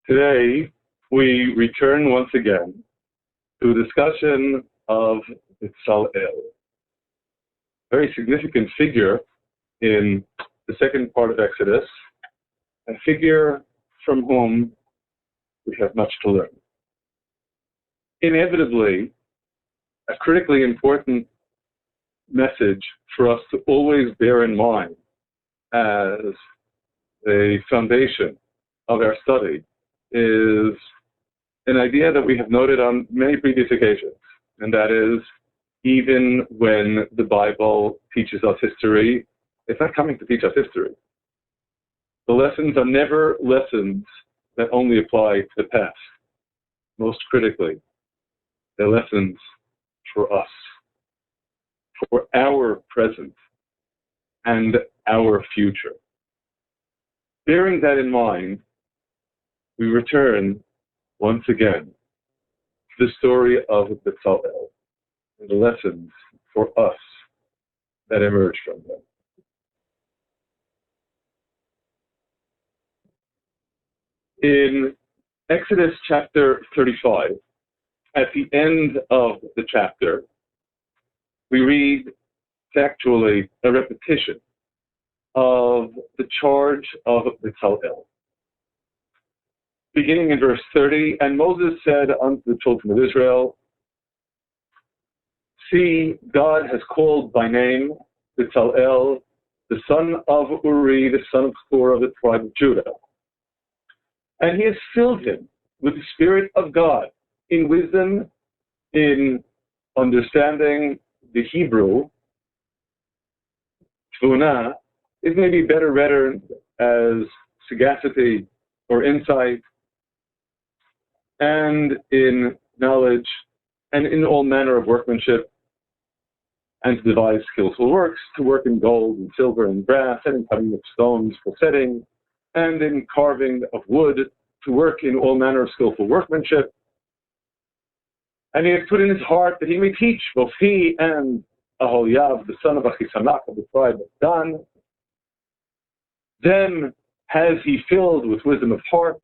Today, we return once again to a discussion of Bezalel, a very significant figure in the second part of Exodus, a figure from whom we have much to learn. Inevitably, a critically important message for us to always bear in mind as the foundation of our study is an idea that we have noted on many previous occasions, and that is, even when the Bible teaches us history, it's not coming to teach us history. The lessons are never lessons that only apply to the past. Most critically, they're lessons for us, for our present and our future. Bearing that in mind, we return once again to the story of Bezalel and the lessons for us that emerge from them. In Exodus chapter 35, at the end of the chapter, we read factually a repetition of the charge of Bezalel. Beginning in verse 30, and Moses said unto the children of Israel, see, God has called by name Bezalel, the son of Uri, the son of Hur of the tribe of Judah. And he has filled him with the Spirit of God in wisdom, in understanding the Hebrew. Tvuna is maybe better read as sagacity or insight, and in knowledge, and in all manner of workmanship, and to devise skillful works, to work in gold and silver and brass, and in cutting of stones for setting, and in carving of wood, to work in all manner of skillful workmanship. And he has put in his heart that he may teach both he and Aholiab, the son of Achisamach of the tribe of Dan. Then has he filled with wisdom of heart,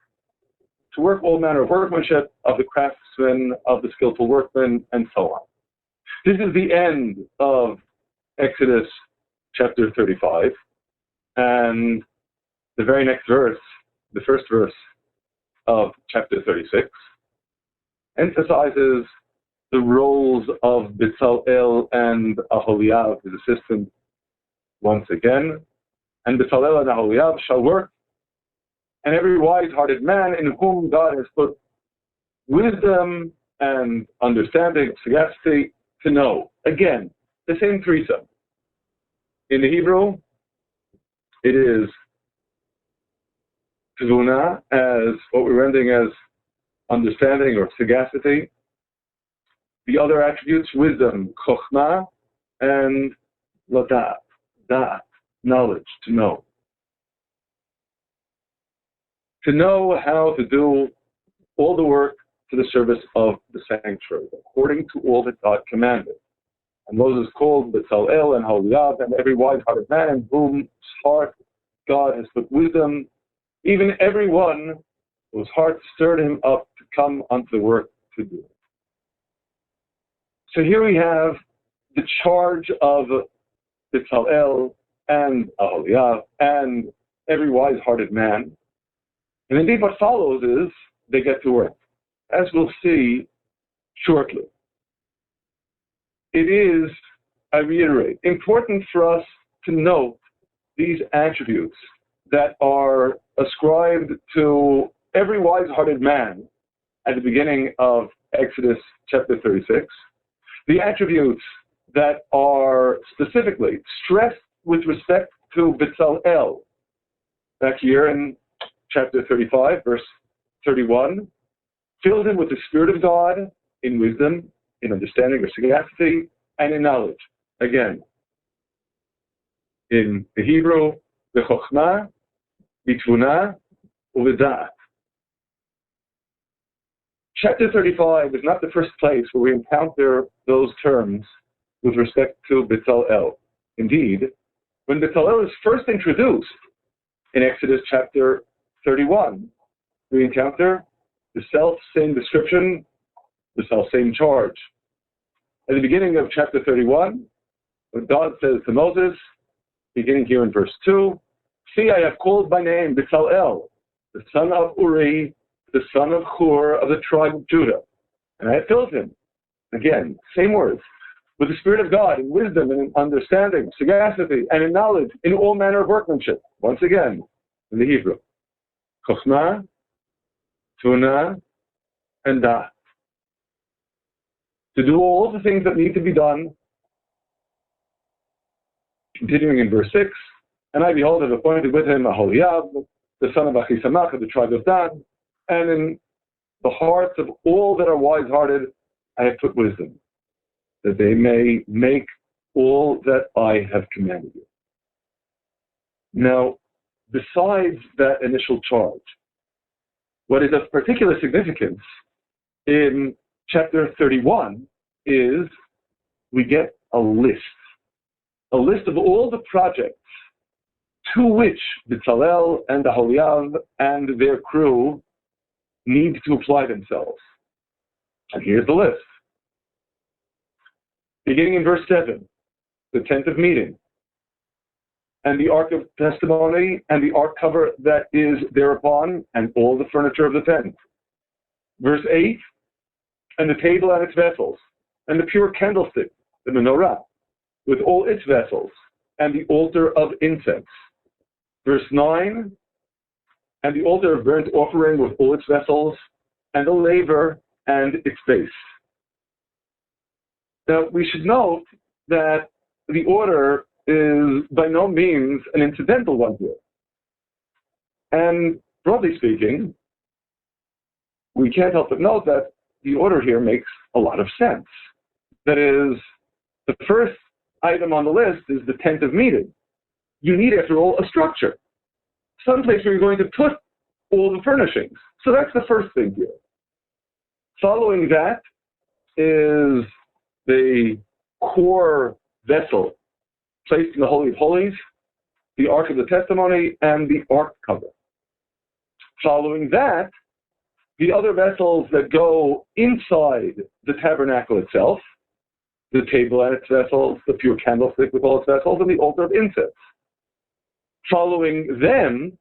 to work all manner of workmanship, of the craftsmen, of the skillful workmen, and so on. This is the end of Exodus chapter 35, and the very next verse, the first verse of chapter 36, emphasizes the roles of Bezalel and Aholiab, his assistant, once again. And Bezalel and Aholiab shall work, and every wise-hearted man in whom God has put wisdom and understanding, sagacity, to know. Again, the same threesome. In the Hebrew, it is Tvuna, as what we're rendering as understanding or sagacity. The other attributes, wisdom, chokhmah, and ladat, dat, knowledge, to know. To know how to do all the work to the service of the sanctuary, according to all that God commanded. And Moses called Bezalel and Aholiab and every wise-hearted man in whose heart God has put wisdom, even every one whose heart stirred him up to come unto the work to do. So here we have the charge of Bezalel and Aholiab and every wise-hearted man. And indeed what follows is they get to work, as we'll see shortly. It is, I reiterate, important for us to note these attributes that are ascribed to every wise-hearted man at the beginning of Exodus chapter 36, the attributes that are specifically stressed with respect to Bezalel. Back here in chapter 35, verse 31, filled him with the Spirit of God in wisdom, in understanding or sagacity, and in knowledge. Again, in the Hebrew, the chokhmah, bitvuna, uvedat. Chapter 35 is not the first place where we encounter those terms with respect to Bezalel. Indeed, when Bezalel is first introduced in Exodus chapter 31, we encounter the self-same description, the self-same charge. At the beginning of chapter 31, when God says to Moses, beginning here in verse 2, "See, I have called by name Bezalel, the son of Uri, the son of Hur of the tribe of Judah, and I have filled him." Again, same words. "With the Spirit of God, in wisdom and in understanding, sagacity, and in knowledge, in all manner of workmanship." Once again, in the Hebrew. Chokhmah, Tunah, and Da'at. To do all the things that need to be done. Continuing in verse 6, "And I, behold, have appointed with him Aholiab, the son of Achisamach of the tribe of Dan, and in the hearts of all that are wise-hearted I have put wisdom, that they may make all that I have commanded you." Now, besides that initial charge, what is of particular significance in chapter 31 is we get a list of all the projects to which Bezalel and Aholiab and their crew need to apply themselves. And here's the list. Beginning in verse 7, the tent of meeting, and the ark of testimony, and the ark cover that is thereupon, and all the furniture of the tent. Verse 8, and the table and its vessels, and the pure candlestick, the menorah, with all its vessels, and the altar of incense. Verse 9, and the altar of burnt offering with all its vessels, and the laver and its base. Now, we should note that the order is by no means an incidental one here. And broadly speaking, we can't help but note that the order here makes a lot of sense. That is, the first item on the list is the tent of meeting. You need, after all, a structure, someplace where you're going to put all the furnishings. So that's the first thing here. Following that is the core vessel placed in the Holy of Holies, the Ark of the Testimony, and the Ark cover. Following that, the other vessels that go inside the tabernacle itself, the table and its vessels, the pure candlestick with all its vessels, and the altar of incense. Following them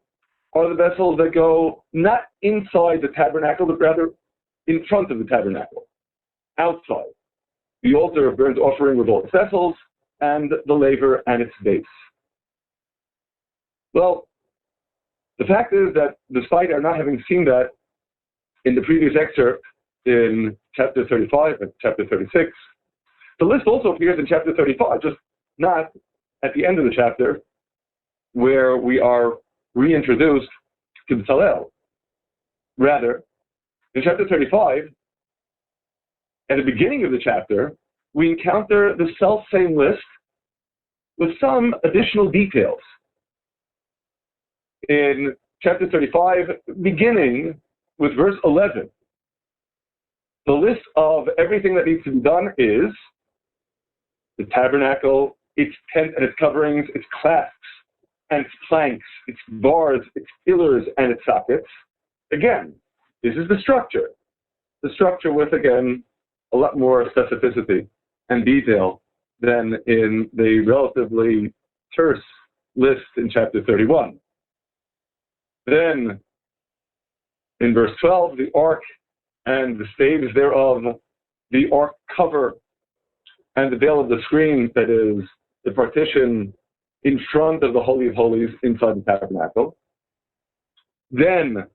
are the vessels that go not inside the tabernacle, but rather in front of the tabernacle, outside. The altar of burnt offering with all its vessels, and the laver and its base. Well, the fact is that despite our not having seen that in the previous excerpt in chapter 35 and chapter 36, the list also appears in chapter 35, just not at the end of the chapter where we are reintroduced to Bezalel. Rather, in chapter 35, at the beginning of the chapter, we encounter the self-same list with some additional details. In chapter 35, beginning with verse 11, the list of everything that needs to be done is the tabernacle, its tent and its coverings, its clasps and its planks, its bars, its pillars and its sockets. Again, this is the structure. The structure with, again, a lot more specificity and detail than in the relatively terse list in chapter 31. Then, in verse 12, the ark and the staves thereof, the ark cover and the veil of the screen, that is, the partition in front of the Holy of Holies inside the tabernacle. Then,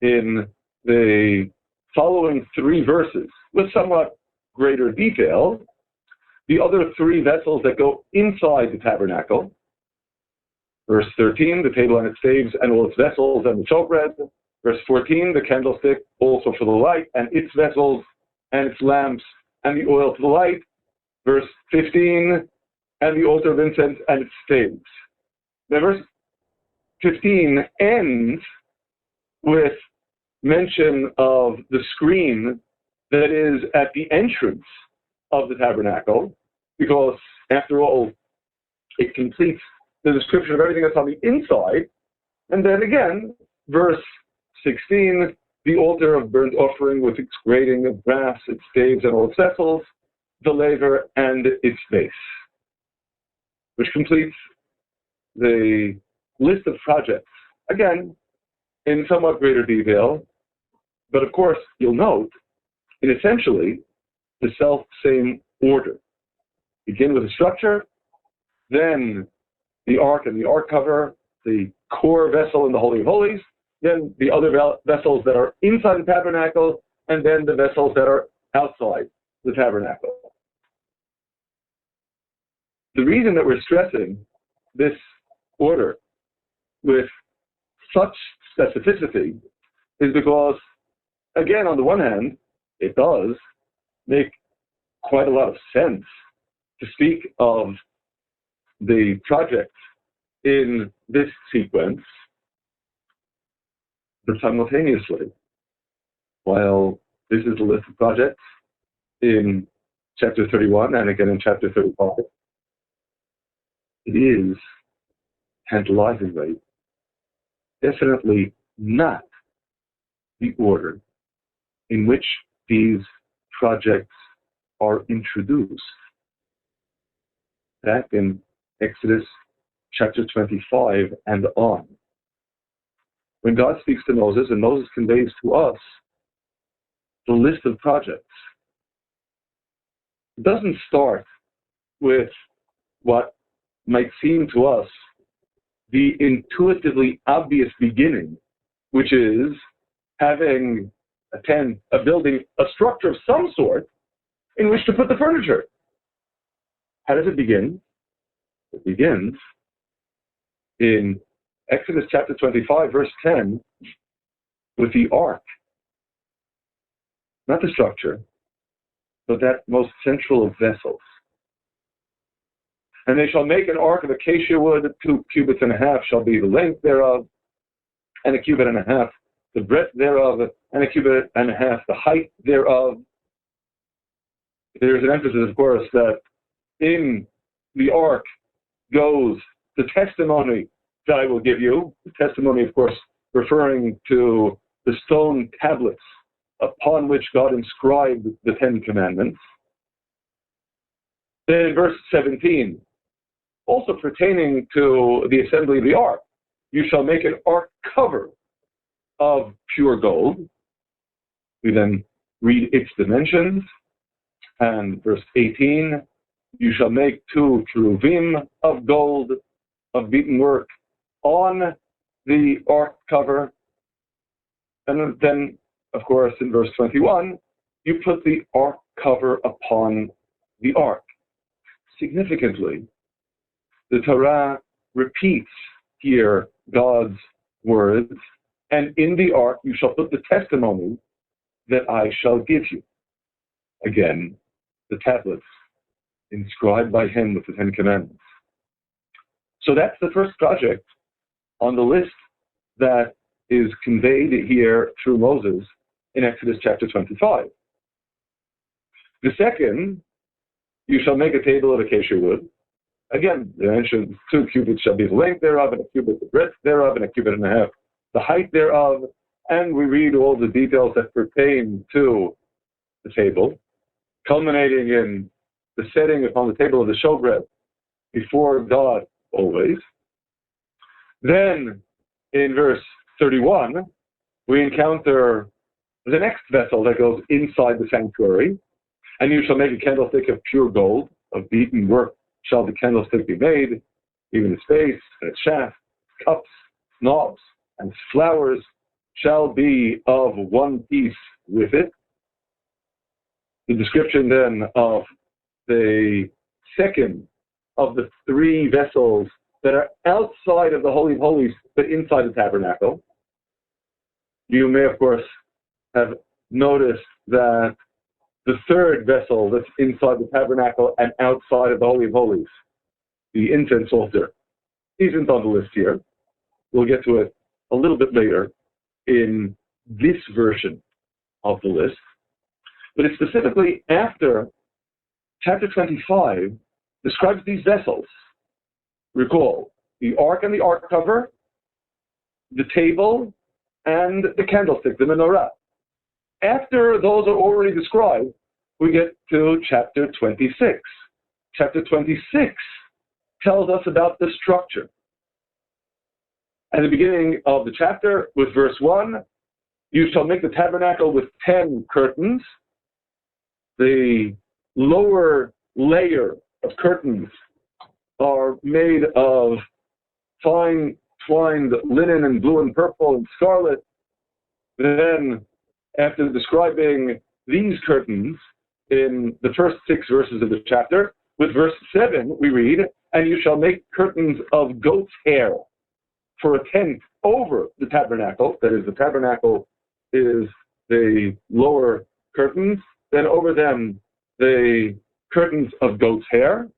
in the following three verses, with somewhat greater detail, the other three vessels that go inside the tabernacle. Verse 13, the table and its staves and all its vessels and the showbread. Verse 14, the candlestick also for the light and its vessels and its lamps and the oil for the light. Verse 15, and the altar of incense and its staves. Now verse 15 ends with mention of the screen that is at the entrance of the tabernacle, because after all, it completes the description of everything that's on the inside. And then again, verse 16, the altar of burnt offering with its grating of brass, its staves and all its vessels, the laver and its base, which completes the list of projects, again, in somewhat greater detail, but of course, you'll note, in essentially the self-same order. Begin with the structure, then the ark and the ark cover, the core vessel in the Holy of Holies, then the other vessels that are inside the tabernacle, and then the vessels that are outside the tabernacle. The reason that we're stressing this order with such specificity is because, again, on the one hand, it does make quite a lot of sense to speak of the projects in this sequence, but simultaneously, while this is a list of projects in chapter 31 and again in chapter 35, it is tantalizingly definitely not the order in which these projects are introduced. Back in Exodus chapter 25 and on, when God speaks to Moses and Moses conveys to us the list of projects, it doesn't start with what might seem to us the intuitively obvious beginning, which is having a tent, a building, a structure of some sort in which to put the furniture. How does it begin? It begins in Exodus chapter 25, verse 10, with the ark. Not the structure, but that most central of vessels. And they shall make an ark of acacia wood, 2 cubits and a half shall be the length thereof, and 1 cubit and a half the breadth thereof, and 1 cubit and a half the height thereof. There's an emphasis, of course, that in the ark goes the testimony that I will give you. The testimony, of course, referring to the stone tablets upon which God inscribed the 10 Commandments. Then in verse 17, also pertaining to the assembly of the ark, you shall make an ark cover of pure gold. We then read its dimensions. And verse 18, you shall make 2 cherubim of gold, of beaten work, on the ark cover. And then, of course, in verse 21, you put the ark cover upon the ark. Significantly, the Torah repeats here God's words, and in the ark you shall put the testimony that I shall give you. Again, the tablets inscribed by him with the 10 Commandments. So that's the first project on the list that is conveyed here through Moses in Exodus chapter 25. The second, you shall make a table of acacia wood. Again, the dimensions 2 cubits shall be the length thereof, and 1 cubit the breadth thereof, and 1 cubit and a half the height thereof. And we read all the details that pertain to the table, culminating in the setting upon the table of the showbread before God always. Then, in verse 31, we encounter the next vessel that goes inside the sanctuary. And you shall make a candlestick of pure gold, of beaten work shall the candlestick be made, even its base and its shaft, cups, knobs, and its flowers shall be of one piece with it. The description then of the second of the 3 vessels that are outside of the Holy of Holies, but inside the tabernacle. You may, of course, have noticed that the third vessel that's inside the tabernacle and outside of the Holy of Holies, the incense altar, isn't on the list here. We'll get to it a little bit later in this version of the list. But it's specifically after chapter 25 describes these vessels. Recall, the ark and the ark cover, the table, and the candlestick, the menorah. After those are already described, we get to chapter 26. Chapter 26 tells us about the structure. At the beginning of the chapter, with verse 1, you shall make the tabernacle with 10 curtains. The lower layer of curtains are made of fine twined linen and blue and purple and scarlet. Then, after describing these curtains in the first 6 verses of the chapter, with verse 7 we read, and you shall make curtains of goat's hair for a tent over the tabernacle. That is, the tabernacle is the lower curtains. Then over them, the curtains of goat's hair.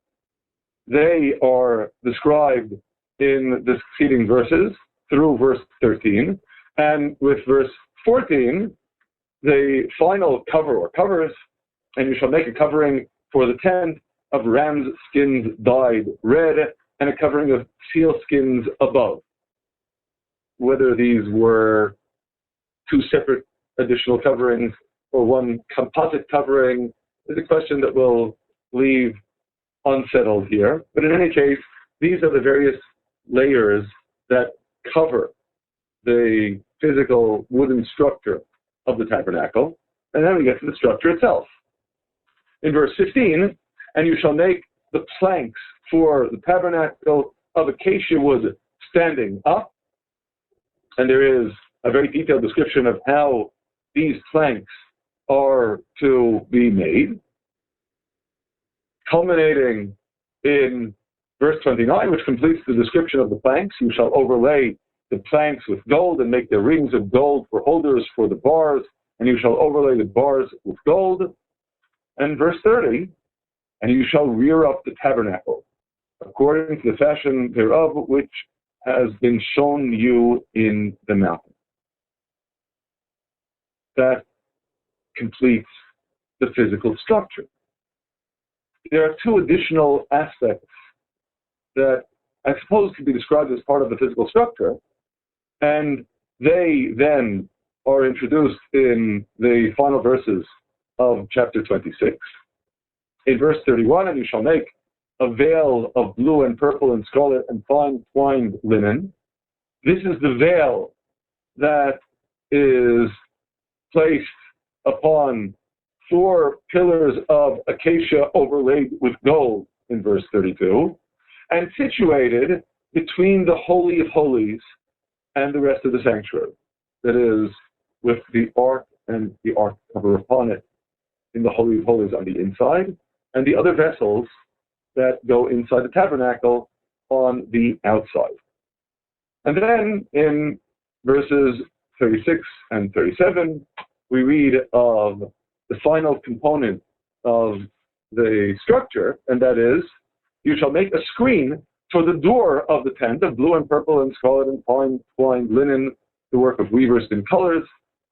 They are described in the succeeding verses through verse 13. And with verse 14, the final cover or covers, and you shall make a covering for the tent of ram's skins dyed red, and a covering of seal skins above. Whether these were 2 separate additional coverings or one composite covering is a question that we'll leave unsettled here. But in any case, these are the various layers that cover the physical wooden structure of the tabernacle. And then we get to the structure itself. In verse 15, and you shall make the planks for the tabernacle of acacia wood standing up. And there is a very detailed description of how these planks are to be made, culminating in verse 29, which completes the description of the planks. You shall overlay the planks with gold and make the rings of gold for holders for the bars, and you shall overlay the bars with gold. And verse 30, and you shall rear up the tabernacle according to the fashion thereof, which has been shown you in the mountain. That completes the physical structure. There are 2 additional aspects that I suppose could be described as part of the physical structure, and they then are introduced in the final verses of chapter 26. In verse 31, and you shall make a veil of blue and purple and scarlet and fine twined linen. This is the veil that is placed upon 4 pillars of acacia overlaid with gold in verse 32, and situated between the Holy of Holies and the rest of the sanctuary. That is, with the ark and the ark cover upon it in the Holy of Holies on the inside, and the other vessels that go inside the tabernacle on the outside. And then in verses 36 and 37, we read of the final component of the structure, and that is, you shall make a screen for the door of the tent of blue and purple and scarlet and fine twined linen, the work of weavers in colors,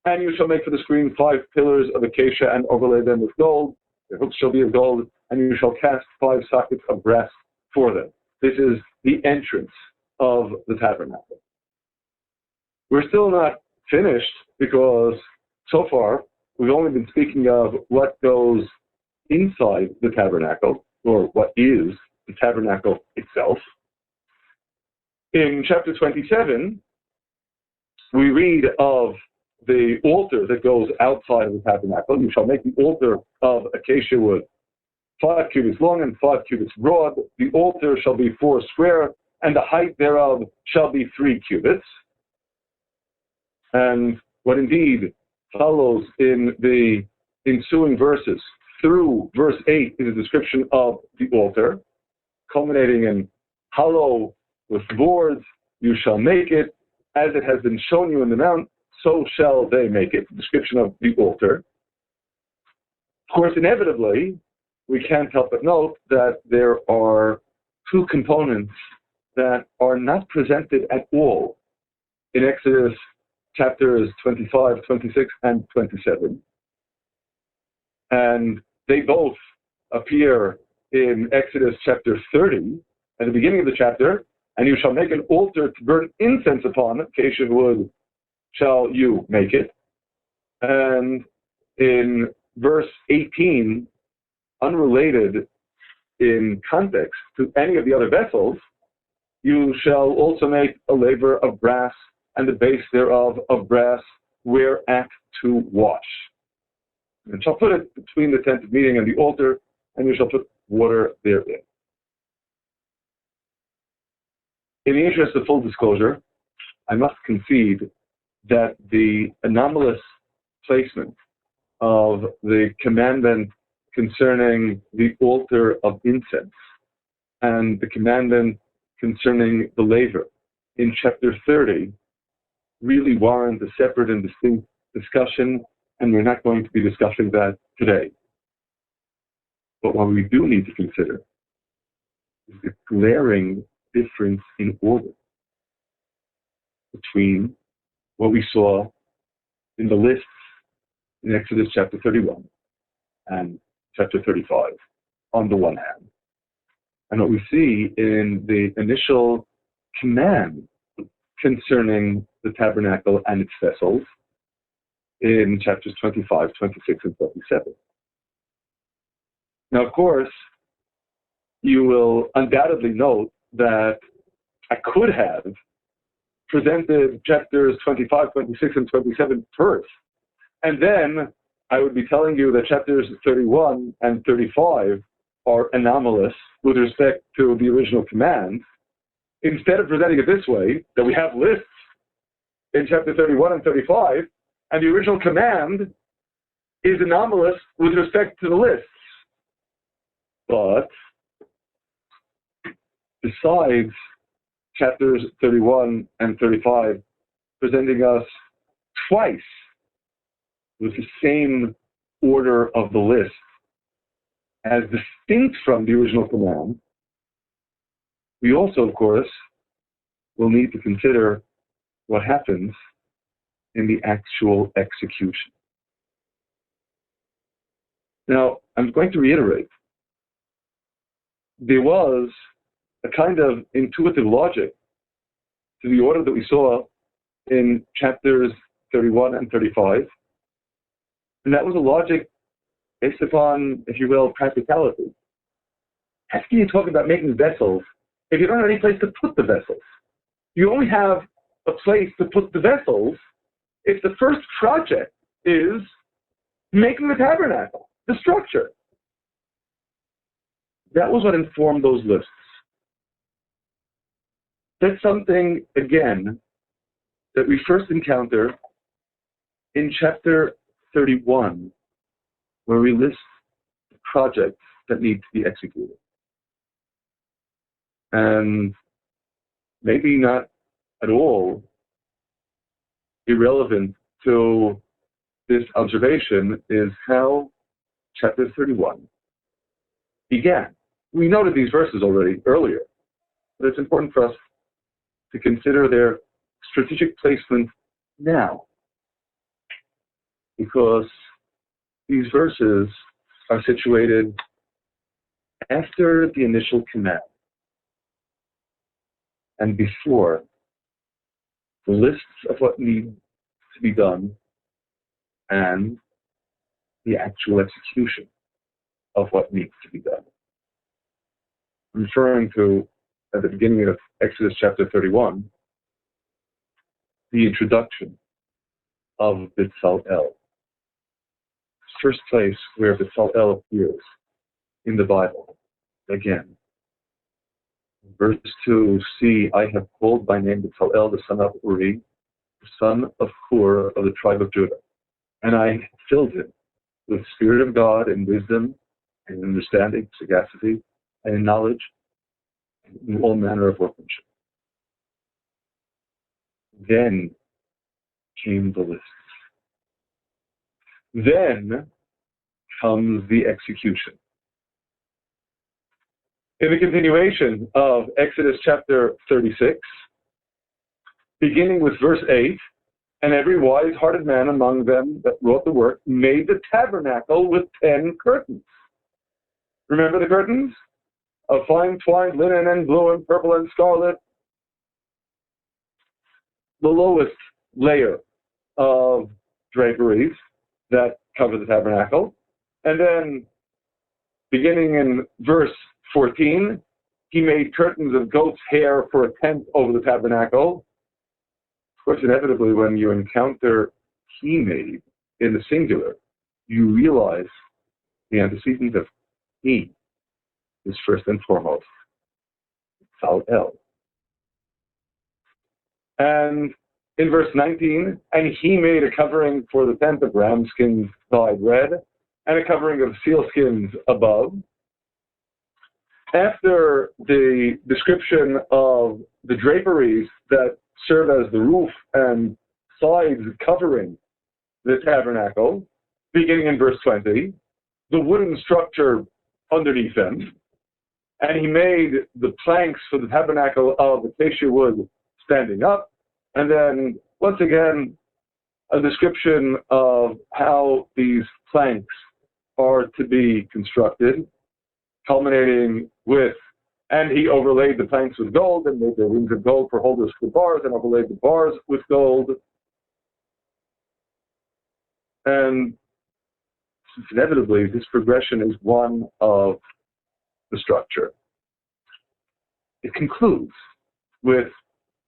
and you shall make for the screen 5 pillars of acacia and overlay them with gold. The hooks shall be of gold, and you shall cast 5 sockets of brass for them. This is the entrance of the tabernacle. We're still not finished because so far we've only been speaking of what goes inside the tabernacle, or what is the tabernacle itself. In chapter 27, we read of the altar that goes outside of the tabernacle. You shall make the altar of acacia wood 5 cubits long and 5 cubits broad. The altar shall be 4 square, and the height thereof shall be 3 cubits. And what indeed follows in the ensuing verses through verse 8 is a description of the altar, culminating in hollow with boards. You shall make it as it has been shown you in the mount, so shall they make it. Description of the altar. Of course, inevitably, we can't help but note that there are 2 components that are not presented at all in Exodus chapters 25, 26, and 27. And they both appear in Exodus chapter 30, at the beginning of the chapter, and you shall make an altar to burn incense upon, acacia wood shall you make it. And in verse 18, unrelated in context to any of the other vessels, you shall also make a laver of brass, and the base thereof of brass, whereat to wash. And shall put it between the tent of meeting and the altar, and you shall put water therein. In the interest of full disclosure, I must concede that the anomalous placement of the commandment concerning the altar of incense and the commandment concerning the laver in chapter 30 really warrant a separate and distinct discussion, and we're not going to be discussing that today. But what we do need to consider is the glaring difference in order between what we saw in the lists in Exodus chapter 31 and chapter 35 on the one hand, and what we see in the initial command concerning the tabernacle and its vessels in chapters 25, 26, and 27. Now, of course, you will undoubtedly note that I could have presented chapters 25, 26, and 27 first, and then I would be telling you that chapters 31 and 35 are anomalous with respect to the original command, instead of presenting it this way, that we have lists in chapter 31 and 35, and the original command is anomalous with respect to the lists. But besides chapters 31 and 35 presenting us twice with the same order of the list as distinct from the original command, we also, of course, will need to consider what happens in the actual execution. Now, I'm going to reiterate, there was a kind of intuitive logic to the order that we saw in chapters 31 and 35, and that was a logic based upon, if you will, practicality. How can you talk about making vessels if you don't have any place to put the vessels? You only have a place to put the vessels if the first project is making the tabernacle, the structure. That was what informed those lists. That's something, again, that we first encounter in chapter 31, where we list the projects that need to be executed. And maybe not at all irrelevant to this observation is how chapter 31 began. We noted these verses already earlier, but it's important for us to consider their strategic placement now, because these verses are situated after the initial command and before the lists of what needs to be done and the actual execution of what needs to be done. I'm referring to, at the beginning of Exodus chapter 31, the introduction of Bezalel. First place where Bezalel appears in the Bible. Again, verse 2, see, I have called by name Bezalel, the son of Uri, the son of Hur of the tribe of Judah. And I filled him with the Spirit of God and wisdom and understanding, sagacity, and knowledge, and in all manner of workmanship. Then came the lists. Then comes the execution. In the continuation of Exodus chapter 36, beginning with verse 8, and every wise-hearted man among them that wrought the work made the tabernacle with 10 curtains. Remember the curtains? Of fine twined linen and blue and purple and scarlet. The lowest layer of draperies that cover the tabernacle. And then, beginning in verse 14, he made curtains of goat's hair for a tent over the tabernacle. Of course, inevitably, when you encounter he made in the singular, you realize the antecedent of he is first and foremost Bezalel. And in verse 19, and he made a covering for the tent of ram skins dyed red, and a covering of sealskins above. After the description of the draperies that serve as the roof and sides covering the tabernacle, beginning in verse 20, the wooden structure underneath them, and he made the planks for the tabernacle of acacia wood standing up, and then, once again, a description of how these planks are to be constructed, culminating with, and he overlaid the planks with gold and made the rings of gold for holders for bars and overlaid the bars with gold. And inevitably, this progression is one of the structure. It concludes with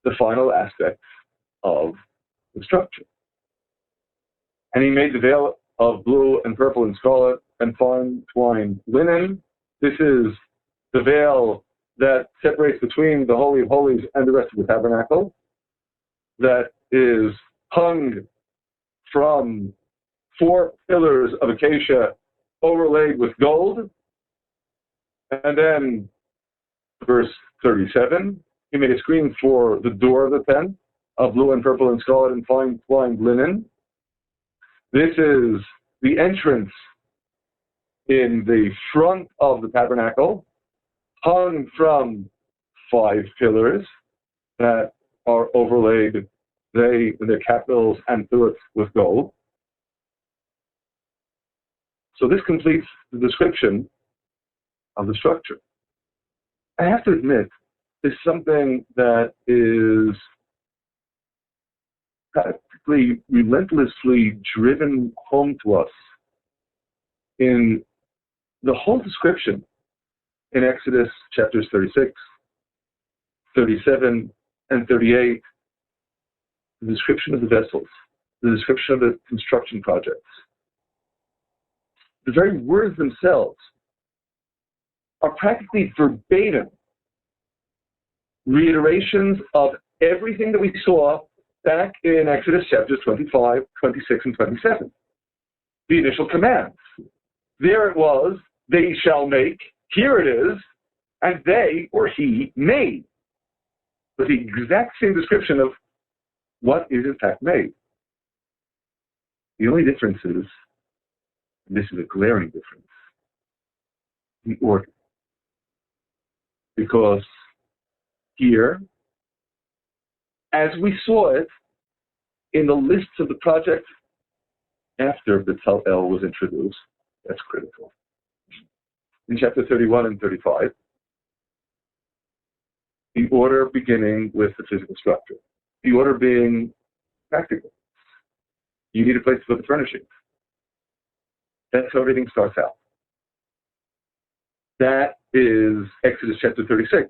the final aspects of the structure. And he made the veil of blue and purple and scarlet and fine twined linen. This is the veil that separates between the Holy of Holies and the rest of the tabernacle, that is hung from 4 pillars of acacia overlaid with gold. And then, verse 37, he made a screen for the door of the tent of blue and purple and scarlet and fine twined linen. This is the entrance in the front of the tabernacle, hung from 5 pillars that are overlaid, their capitals and fillets with gold. So this completes the description of the structure. I have to admit, there's something that is practically relentlessly driven home to us in the whole description in Exodus chapters 36, 37, and 38, the description of the vessels, the description of the construction projects. The very words themselves are practically verbatim reiterations of everything that we saw back in Exodus chapters 25, 26, and 27. The initial commands. There it was, they shall make, here it is, and they, or he, made. But the exact same description of what is in fact made. The only difference is, and this is a glaring difference, the order. Because here, as we saw it in the lists of the project after Bezalel was introduced, that's critical. In chapter 31 and 35, the order beginning with the physical structure. The order being practical. You need a place to put the furnishings. That's how everything starts out. That is Exodus chapter 36.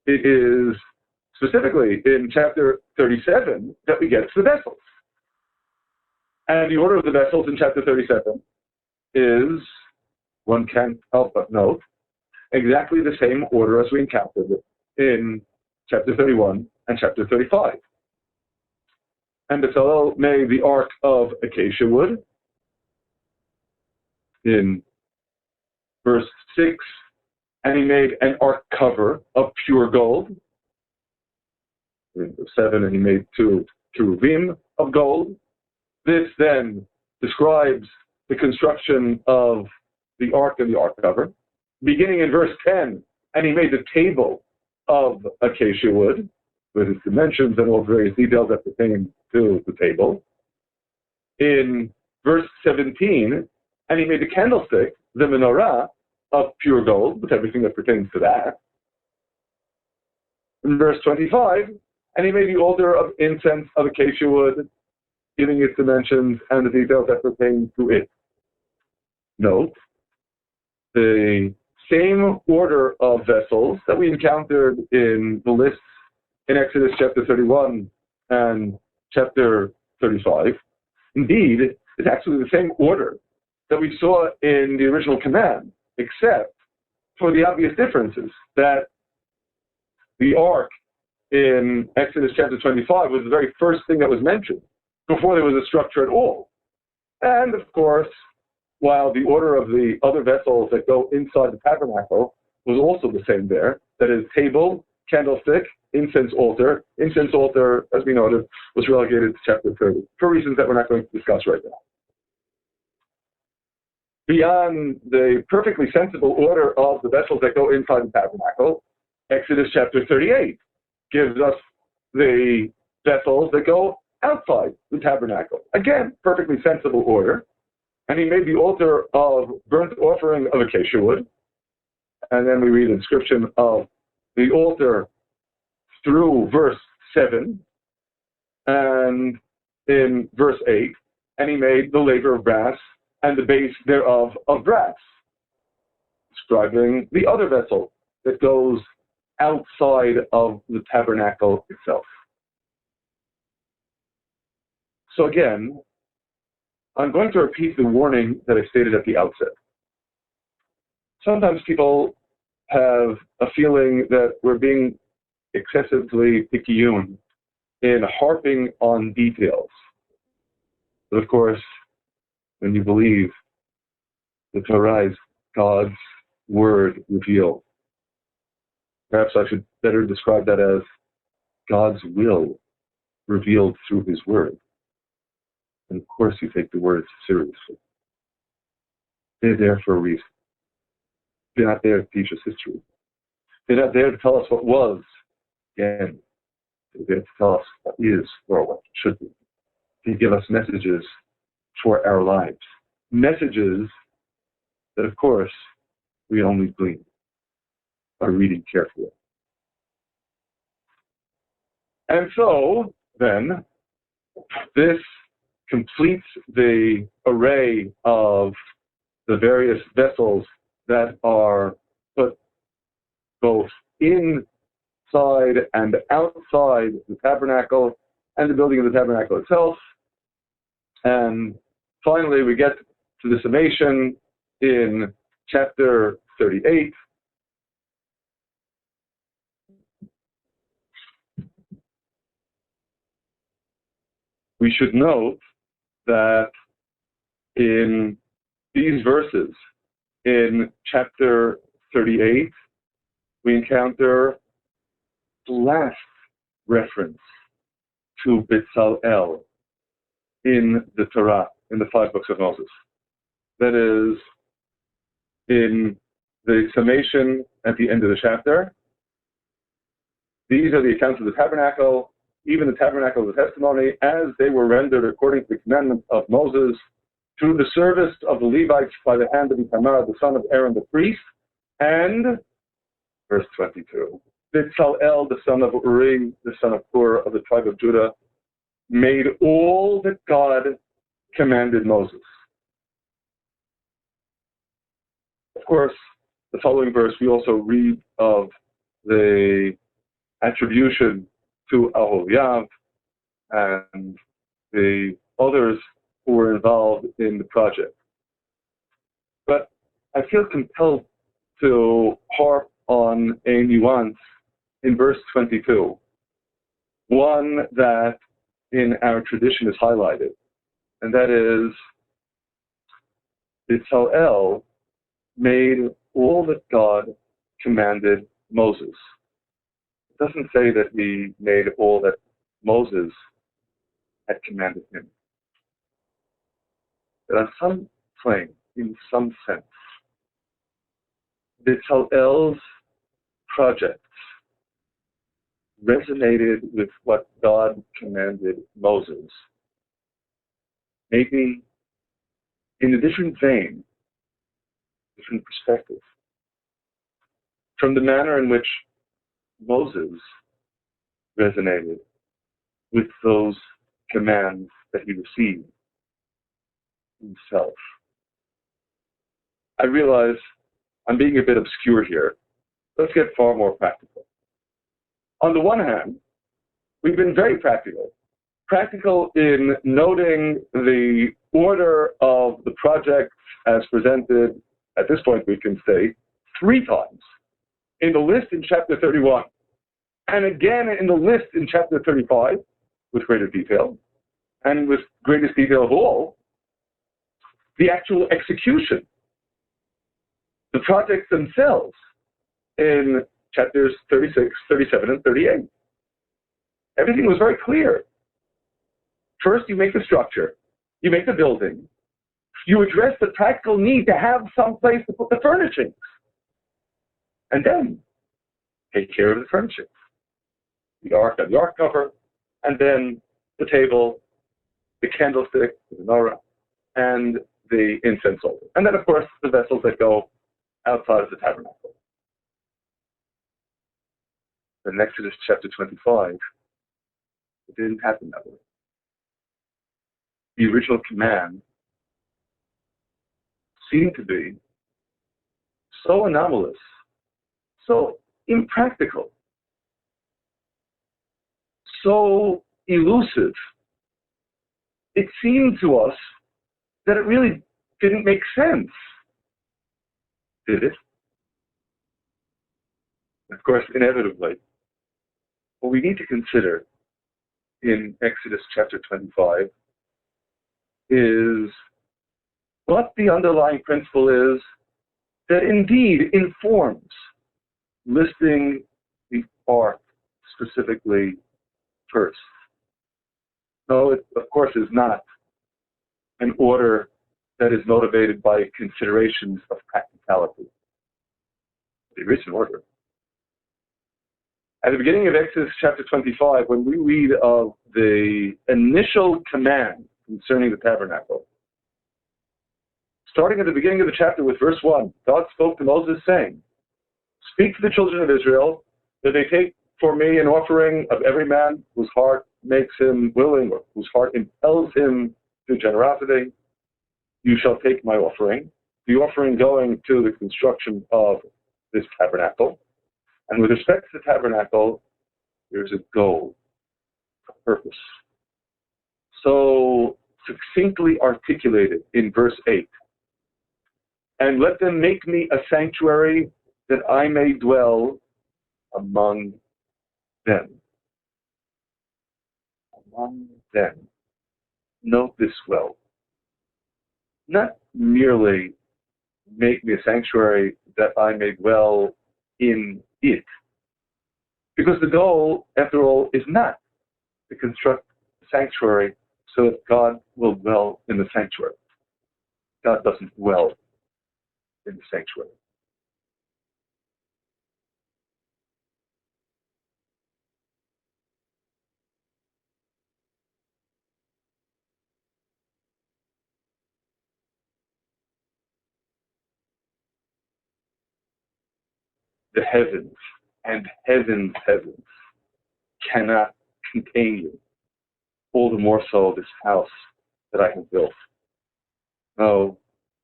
It is specifically in chapter 37 that we get to the vessels. And the order of the vessels in chapter 37 is, one can't help but note, exactly the same order as we encountered in chapter 31 and chapter 35. And Bezalel made the ark of acacia wood. In verse 6, and he made an ark cover of pure gold. In verse 7, and he made 2 cherubim of gold. This then describes the construction of the ark and the ark cover. Beginning in verse 10, and he made the table of acacia wood, with its dimensions and all various details that pertain to the table. In verse 17, and he made the candlestick, the menorah, of pure gold, with everything that pertains to that. In verse 25, And he made the altar of incense of acacia wood, giving its dimensions and the details that pertain to it. Note, the same order of vessels that we encountered in the lists in Exodus chapter 31 and chapter 35, indeed, is actually the same order that we saw in the original command, except for the obvious differences that the ark in Exodus chapter 25 was the very first thing that was mentioned before there was a structure at all. And of course, while the order of the other vessels that go inside the tabernacle was also the same there, that is table, candlestick, incense altar. Incense altar, as we noted, was relegated to chapter 30 for reasons that we're not going to discuss right now. Beyond the perfectly sensible order of the vessels that go inside the tabernacle, Exodus chapter 38 gives us the vessels that go outside the tabernacle. Again, perfectly sensible order. And he made the altar of burnt offering of acacia wood. And then we read a description of the altar through verse 7 and in verse 8. And he made the laver of brass and the base thereof of brass, describing the other vessel that goes outside of the tabernacle itself. So again, I'm going to repeat the warning that I stated at the outset. Sometimes people have a feeling that we're being excessively picayune in harping on details. But of course, when you believe the Torah is God's word revealed, perhaps I should better describe that as God's will revealed through his word. And of course you take the words seriously. They're there for a reason. They're not there to teach us history. They're not there to tell us what was. Again, they're there to tell us what is or what should be. They give us messages for our lives. Messages that, of course, we only glean by reading carefully. And so, then, this completes the array of the various vessels that are put both inside and outside the tabernacle and the building of the tabernacle itself. And finally, we get to the summation in chapter 38. We should note that in these verses, in chapter 38, we encounter the last reference to Bezalel in the Torah, in the 5 books of Moses. That is, in the summation at the end of the chapter, these are the accounts of the tabernacle, even the tabernacle of the testimony, as they were rendered according to the commandment of Moses, through the service of the Levites by the hand of Itamar, the son of Aaron the priest, and, verse 22, Bezalel, the son of Uri, the son of Hur of the tribe of Judah, made all that God commanded Moses. Of course, the following verse, we also read of the attribution to Aholiab and the others who were involved in the project. But I feel compelled to harp on a nuance in verse 22, one that in our tradition is highlighted, and that is, Bezalel made all that God commanded Moses. It doesn't say that he made all that Moses had commanded him. But on some plane, in some sense, Bezalel's projects resonated with what God commanded Moses, maybe in a different vein, different perspective, from the manner in which Moses resonated with those commands that he received himself. I realize I'm being a bit obscure here. Let's get far more practical. On the one hand, we've been very practical. Practical in noting the order of the projects as presented, at this point we can say, 3 times. In the list in chapter 31, and again in the list in chapter 35, with greater detail, and with greatest detail of all, the actual execution, the projects themselves, in chapters 36, 37, and 38. Everything was very clear. First, you make the structure, you make the building, you address the practical need to have some place to put the furnishings, and then take care of the furnishings. The ark and the ark cover, and then the table, the candlestick, the menorah, and the incense altar. And then, of course, the vessels that go outside of the tabernacle. In Exodus chapter 25, it didn't happen that way. The original command seemed to be so anomalous, so impractical, so elusive. It seemed to us that it really didn't make sense. Did it? Of course, inevitably, what we need to consider in Exodus chapter 25 is what the underlying principle is that indeed informs listing the ark specifically first. No, it of course is not an order that is motivated by considerations of practicality. The original order. At the beginning of Exodus chapter 25, when we read of the initial command concerning the tabernacle, starting at the beginning of the chapter with verse 1, God spoke to Moses saying, "Speak to the children of Israel that they take for me an offering of every man whose heart makes him willing or whose heart impels him to generosity. You shall take my offering, the offering going to the construction of this tabernacle. And with respect to the tabernacle, there's a goal, a purpose. So succinctly articulated in verse 8. And let them make me a sanctuary that I may dwell among them. Among them. Note this well. Not merely make me a sanctuary that I may dwell in it. Because the goal, after all, is not to construct a sanctuary so that God will dwell in the sanctuary. God doesn't dwell in the sanctuary. The heavens and heavens cannot contain you. All the more so this house that I have built. No,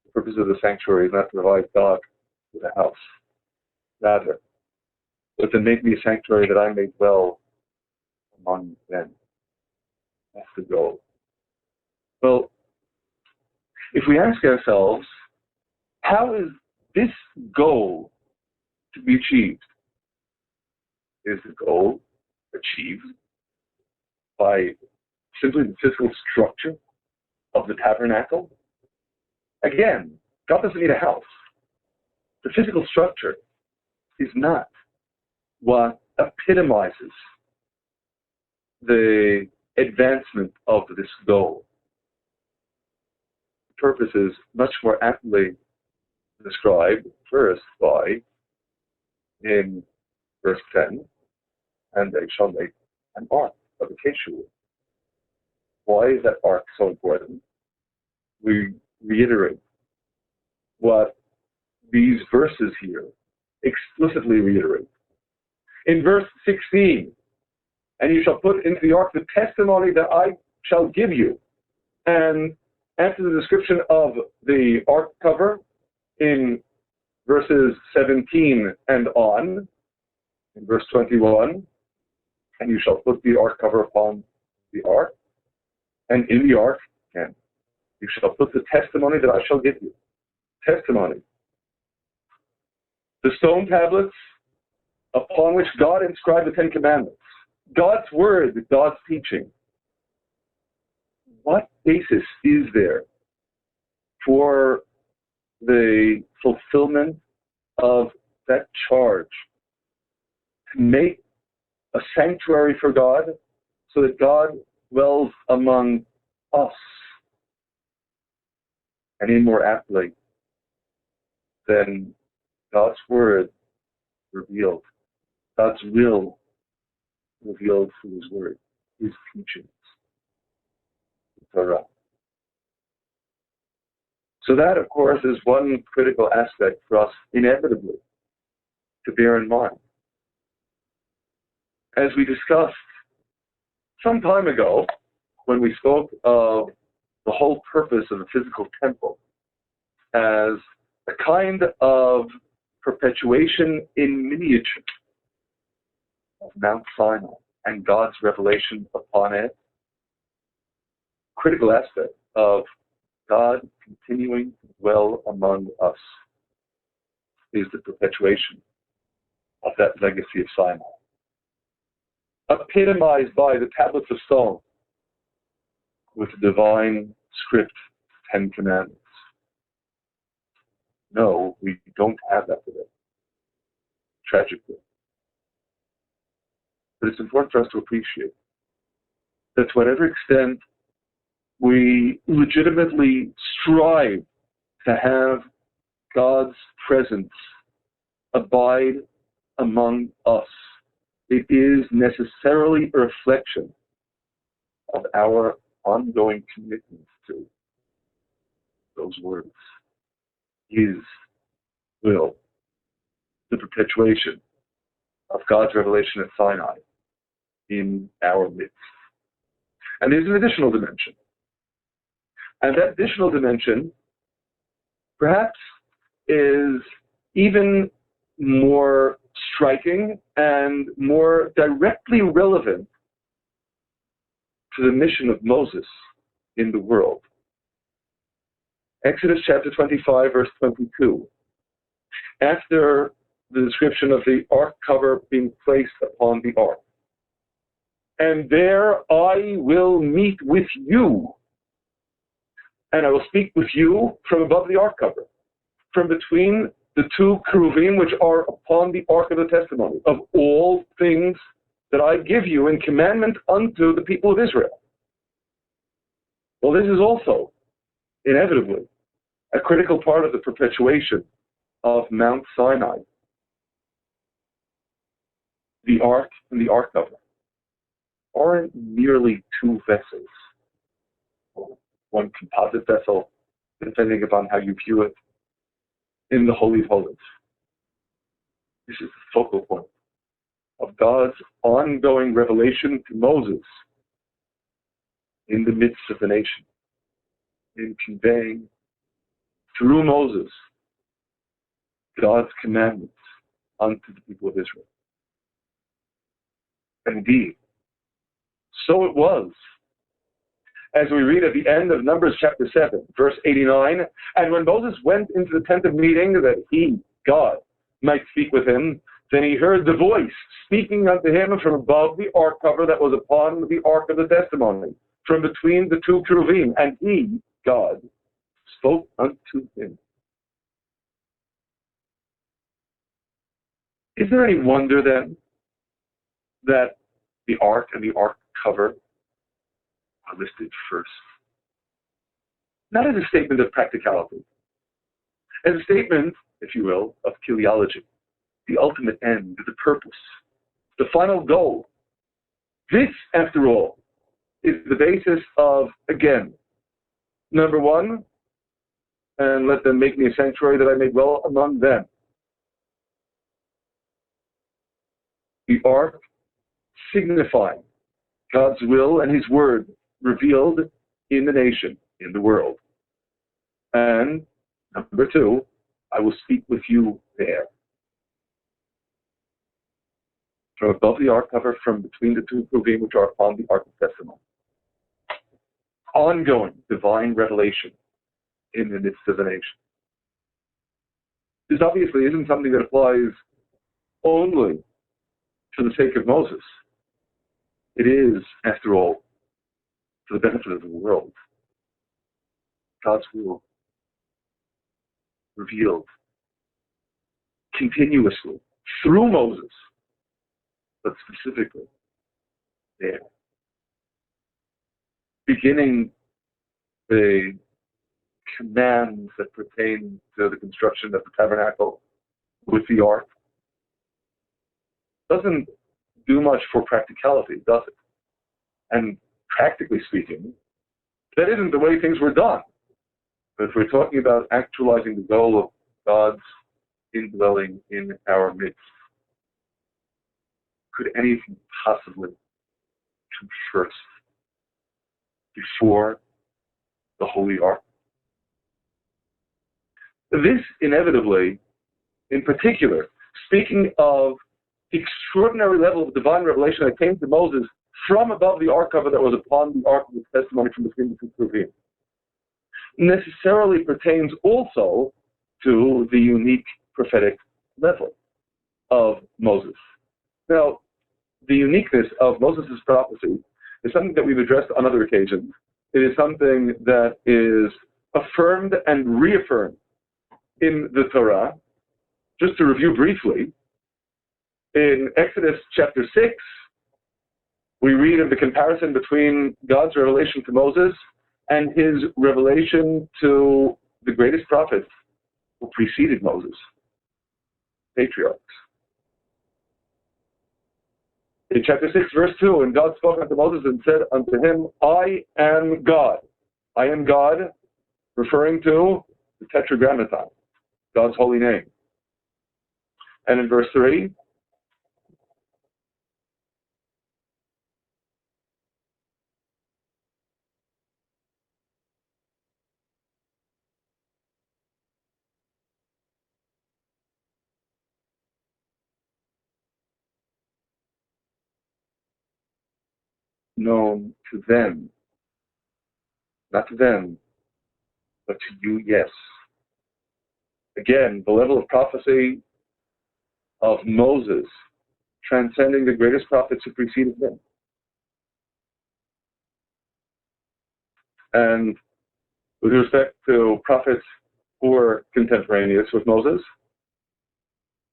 the purpose of the sanctuary is not to provide God with a house. Rather, but to make me a sanctuary that I may dwell among them. That's the goal. Well, if we ask ourselves, how is this goal to be achieved? Is the goal achieved by simply the physical structure of the tabernacle? Again, God doesn't need a house. The physical structure is not what epitomizes the advancement of this goal. The purpose is much more aptly described first by, in verse 10, and they shall make an ark of acacia wood. Why is that ark so important? We reiterate what these verses here explicitly reiterate. In verse 16, and you shall put into the ark the testimony that I shall give you. And after the description of the ark cover in verses 17 and on, in verse 21, and you shall put the ark cover upon the ark, and in the ark, and you shall put the testimony that I shall give you. Testimony. The stone tablets upon which God inscribed the Ten Commandments. God's word, God's teaching. What basis is there for the fulfillment of that charge to make a sanctuary for God so that God dwells among us? Any more aptly than God's word revealed, God's will revealed through his word, his teachings, the Torah. So that, of course, is one critical aspect for us inevitably to bear in mind. As we discussed some time ago, when we spoke of the whole purpose of the physical temple as a kind of perpetuation in miniature of Mount Sinai and God's revelation upon it, critical aspect of God continuing to dwell among us is the perpetuation of that legacy of Sinai, epitomized by the tablets of stone with the divine script, Ten Commandments. No, we don't have that today, tragically. But it's important for us to appreciate that to whatever extent we legitimately strive to have God's presence abide among us, it is necessarily a reflection of our ongoing commitment to those words, his will, the perpetuation of God's revelation at Sinai in our midst. And there's an additional dimension. And that additional dimension perhaps is even more striking and more directly relevant to the mission of Moses in the world. Exodus chapter 25, verse 22. After the description of the ark cover being placed upon the ark. And there I will meet with you, and I will speak with you from above the ark cover, from between the two cherubim which are upon the ark of the testimony, of all things that I give you in commandment unto the people of Israel. Well, this is also, inevitably, a critical part of the perpetuation of Mount Sinai. The ark and the ark cover aren't merely two vessels, one composite vessel, depending upon how you view it, in the Holy of Holies. This is the focal point of God's ongoing revelation to Moses in the midst of the nation, in conveying through Moses God's commandments unto the people of Israel. Indeed, so it was. As we read at the end of Numbers chapter 7, verse 89, and when Moses went into the tent of meeting that he, God, might speak with him, then he heard the voice speaking unto him from above the ark cover that was upon the ark of the testimony, from between the two cherubim, and he, God, spoke unto him. Is there any wonder then that the ark and the ark cover are listed first? Not as a statement of practicality, as a statement, if you will, of teleology, the ultimate end, the purpose, the final goal. This, after all, is the basis of, again, number one, and let them make me a sanctuary that I may dwell among them. The ark signifying God's will and his word revealed in the nation, in the world. And number 2, I will speak with you there. From above the ark cover, from between the 2 Kruvim which are upon the ark of testimony. Ongoing divine revelation in the midst of the nation. This obviously isn't something that applies only for the sake of Moses. It is, after all, for the benefit of the world. God's will revealed continuously through Moses, but specifically there. Beginning the commands that pertain to the construction of the tabernacle with the ark doesn't do much for practicality, does it? And practically speaking, that isn't the way things were done. But if we're talking about actualizing the goal of God's indwelling in our midst, could anything possibly come first before the Holy Ark? This inevitably, in particular, speaking of the extraordinary level of divine revelation that came to Moses from above the ark cover that was upon the ark of the testimony from between the 2 Kruvim, necessarily pertains also to the unique prophetic level of Moses. Now, the uniqueness of Moses' prophecy is something that we've addressed on other occasions. It is something that is affirmed and reaffirmed in the Torah. Just to review briefly, in Exodus chapter 6, we read of the comparison between God's revelation to Moses and his revelation to the greatest prophets who preceded Moses, patriarchs. In chapter 6, verse 2, and God spoke unto Moses and said unto him, I am God. I am God, referring to the Tetragrammaton, God's holy name. And in verse 3, known to them, not to them, but to you, yes. Again, the level of prophecy of Moses transcending the greatest prophets who preceded him. And with respect to prophets who were contemporaneous with Moses,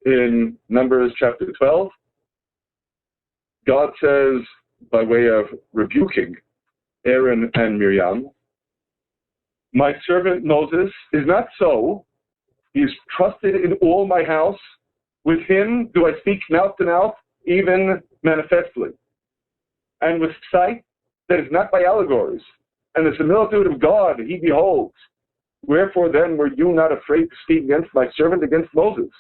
in Numbers chapter 12, God says, by way of rebuking Aaron and Miriam, my servant Moses is not so. He is trusted in all my house. With him do I speak mouth to mouth, even manifestly. And with sight that is not by allegories. And the similitude of God he beholds. Wherefore then were you not afraid to speak against my servant, against Moses?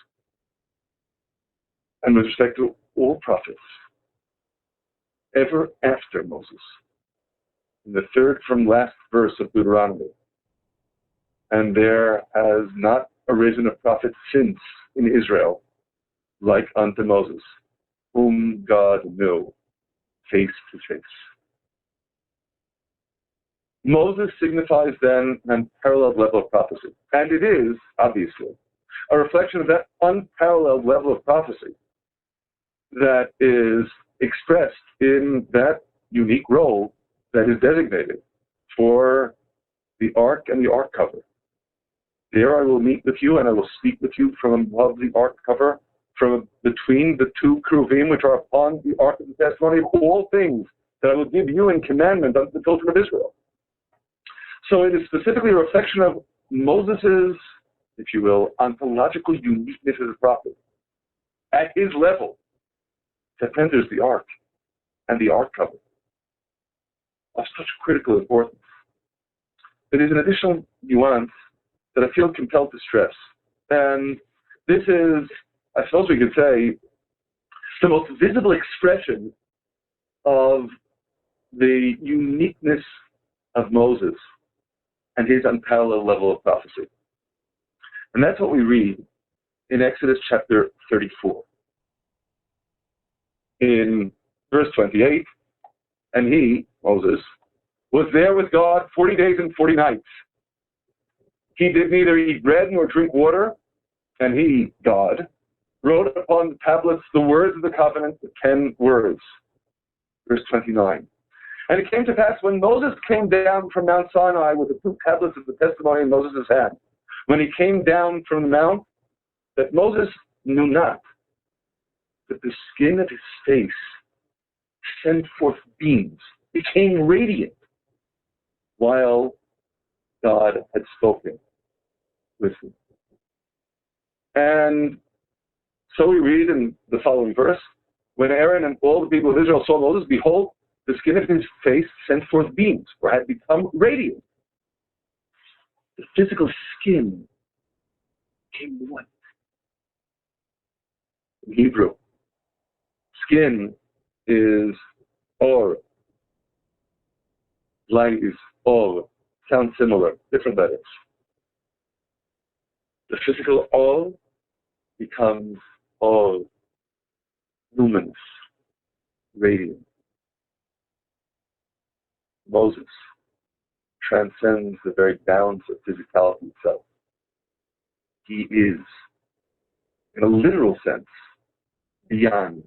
And with respect to all prophets, ever after Moses, in the third from last verse of Deuteronomy, and there has not arisen a prophet since in Israel like unto Moses, whom God knew face to face. Moses signifies then an unparalleled level of prophecy, and it is, obviously, a reflection of that unparalleled level of prophecy that is expressed in that unique role that is designated for the ark and the ark cover. There I will meet with you, and I will speak with you from above the ark cover, from between the 2 Kruvim which are upon the ark of the testimony of all things that I will give you in commandment unto the children of Israel. So it is specifically a reflection of Moses', if you will, ontological uniqueness as a prophet. At his level, that enters the ark and the ark cover of such critical importance. There is an additional nuance that I feel compelled to stress. And this is, I suppose we could say, the most visible expression of the uniqueness of Moses and his unparalleled level of prophecy. And that's what we read in Exodus chapter 34. In verse 28, and he, Moses, was there with God 40 days and 40 nights. He did neither eat bread nor drink water, and he, God, wrote upon the tablets the words of the covenant, the 10 words. Verse 29. And it came to pass when Moses came down from Mount Sinai with the 2 tablets of the testimony in Moses' hand, when he came down from the mount, that Moses knew not that the skin of his face sent forth beams, became radiant, while God had spoken with him. And so we read in the following verse, when Aaron and all the people of Israel saw Moses, behold, the skin of his face sent forth beams, or had become radiant. The physical skin became white. In Hebrew, skin is or. Light is or. Sounds similar, different letters. The physical or becomes or, luminous, radiant. Moses transcends the very bounds of physicality itself. He is, in a literal sense, beyond.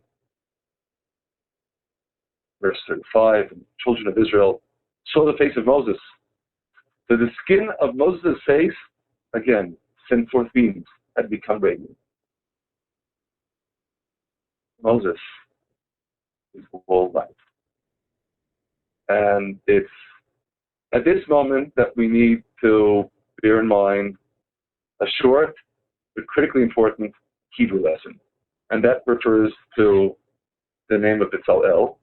Verse 35, the children of Israel saw the face of Moses. So the skin of Moses' face, again, sent forth beams, had become radiant. Moses is all light. And it's at this moment that we need to bear in mind a short but critically important Hebrew lesson. And that refers to the name of Bezalel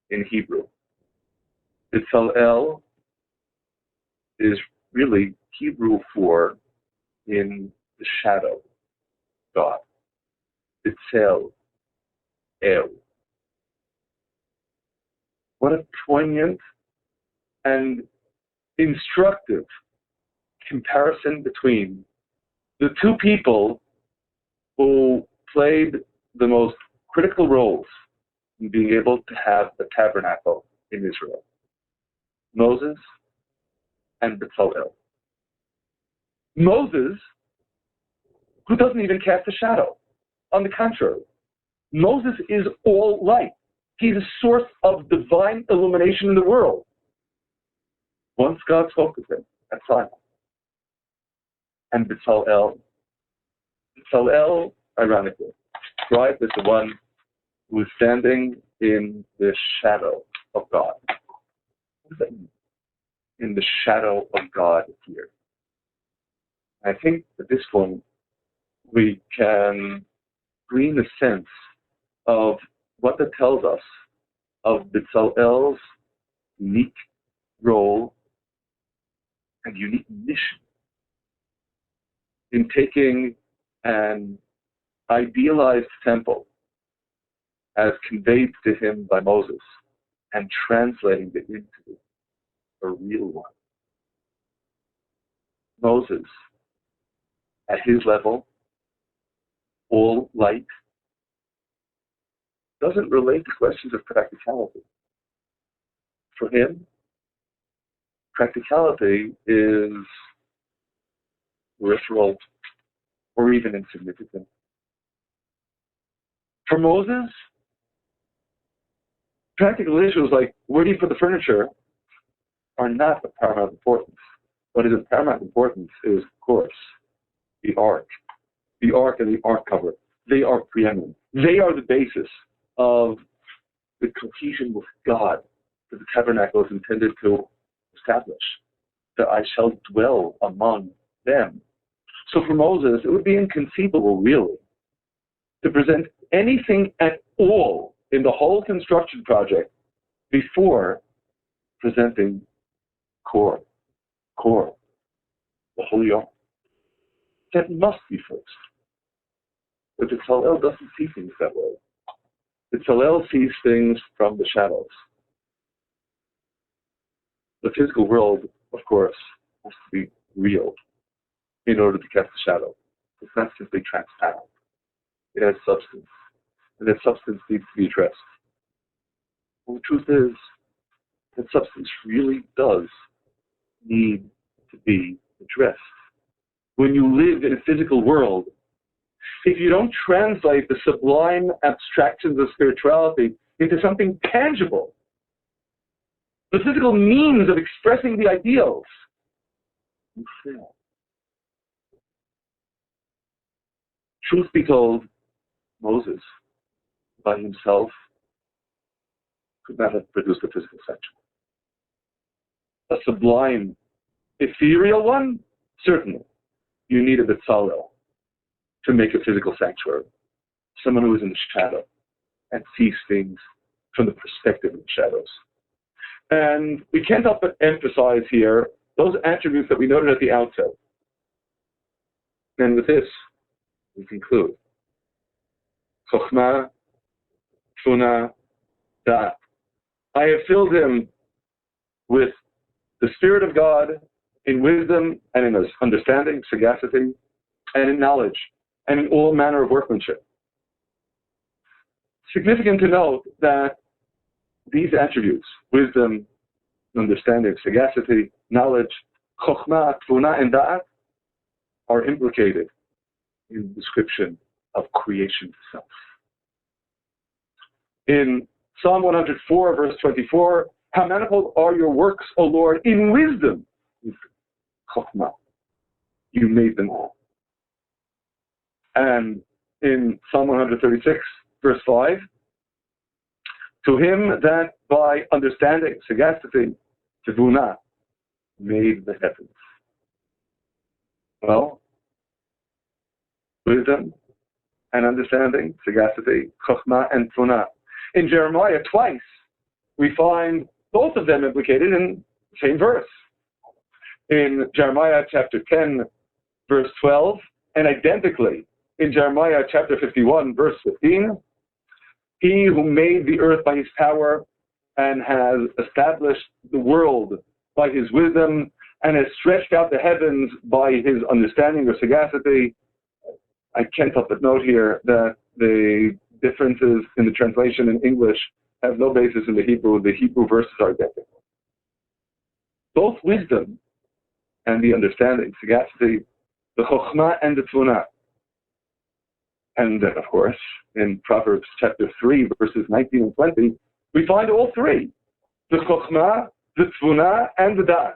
in Hebrew. Bezalel is really Hebrew for in the shadow, God. Bezel, El. What a poignant and instructive comparison between the 2 people who played the most critical roles in being able to have the tabernacle in Israel. Moses and Bezalel. Moses, who doesn't even cast a shadow. On the contrary, Moses is all light. He's a source of divine illumination in the world. Once God spoke with him at Sinai. And Bezalel, ironically, described as the one who is standing in the shadow of God. What does that mean? In the shadow of God here. I think at this point we can glean a sense of what that tells us of Bezalel's unique role and unique mission in taking an idealized temple as conveyed to him by Moses and translating it into a real one. Moses, at his level, all light, doesn't relate to questions of practicality. For him, practicality is peripheral or even insignificant. For Moses, practical issues like where do you put the furniture are not of paramount importance. What is of paramount importance is, of course, the ark. The ark and the ark cover. They are preeminent. They are the basis of the cohesion with God that the tabernacle is intended to establish. That I shall dwell among them. So for Moses, it would be inconceivable, really, to present anything at all in the whole construction project before presenting core, the Holy Ark. That must be first. But Bezalel doesn't see things that way. Bezalel sees things from the shadows. The physical world, of course, has to be real in order to cast a shadow. It's not simply transparent. It has substance. And that substance needs to be addressed. Well, the truth is that substance really does need to be addressed. When you live in a physical world, if you don't translate the sublime abstractions of spirituality into something tangible, the physical means of expressing the ideals, you fail. Truth be told, Moses, by himself, could not have produced a physical sanctuary. A sublime, ethereal one? Certainly. You need a Bezalel to make a physical sanctuary. Someone who is in the shadow and sees things from the perspective of the shadows. And we can't help but emphasize here those attributes that we noted at the outset. And with this, we conclude. Chokhmah, Tfuna, Da'at. I have filled him with the Spirit of God in wisdom and in understanding, sagacity, and in knowledge, and in all manner of workmanship. Significant to note that these attributes, wisdom, understanding, sagacity, knowledge, chokhmah, tfuna, and da'at, are implicated in the description of creation itself. In Psalm 104, verse 24, how manifold are your works, O Lord, in wisdom. Chokhmah. You made them all. And in Psalm 136, verse 5, to him that by understanding, sagacity, tefuna, made the heavens. Well, wisdom and understanding, sagacity, chokhmah, and tefuna. In Jeremiah, twice, we find both of them implicated in the same verse. In Jeremiah chapter 10, verse 12, and identically in Jeremiah chapter 51, verse 15, he who made the earth by his power and has established the world by his wisdom and has stretched out the heavens by his understanding or sagacity. I can't help but note here that the differences in the translation in English have no basis in the Hebrew. The Hebrew verses are identical. Both wisdom and the understanding, sagacity, the chokhmah and the tefuna. And then, of course, in Proverbs chapter 3, verses 19 and 20, we find all three. The chokhmah, the tefuna, and the da'at.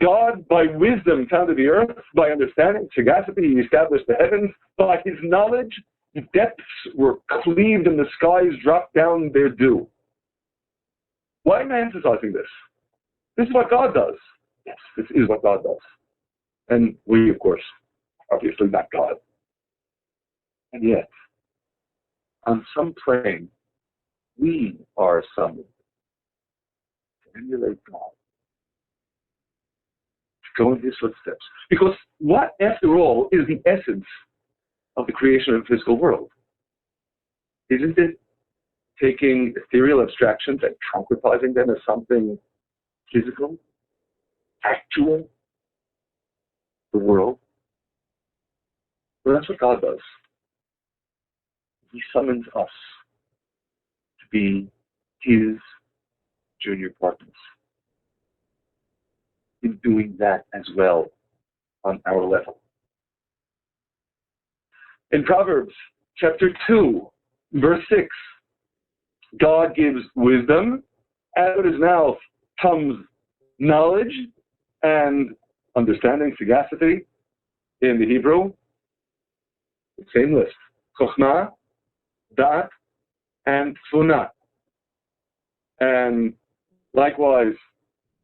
God, by wisdom, founded the earth. By understanding, sagacity, he established the heavens. By his knowledge, the depths were cleaved and the skies dropped down their dew. Why am I emphasizing this? This is what God does. Yes, this is what God does. And we, of course, obviously not God. And yet, on some plane, we are summoned to emulate God, to go in his footsteps. Because what, after all, is the essence of the creation of the physical world? Isn't it taking ethereal abstractions and concretizing them as something physical, actual, the world? Well, that's what God does. He summons us to be his junior partners in doing that as well on our level. In Proverbs chapter 2, verse 6, God gives wisdom, out of his mouth comes knowledge and understanding, sagacity in the Hebrew. The same list. Chokhmah, Da'at, and Tfuna. And likewise,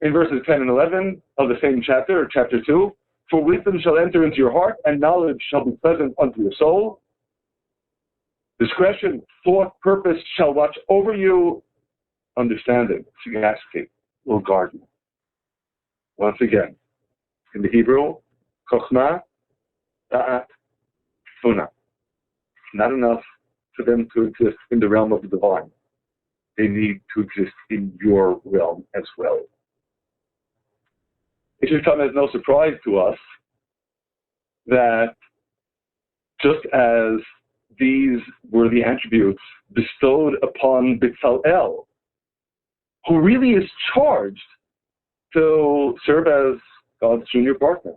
in verses 10 and 11 of the same chapter, or chapter 2, for wisdom shall enter into your heart, and knowledge shall be pleasant unto your soul. Discretion, thought, purpose shall watch over you. Understanding, sagacity, will guard you. Once again, in the Hebrew, Chokhmah, Da'at, Tfuna. Not enough for them to exist in the realm of the divine. They need to exist in your realm as well. It should come as no surprise to us that just as these were the attributes bestowed upon Bezalel, who really is charged to serve as God's junior partner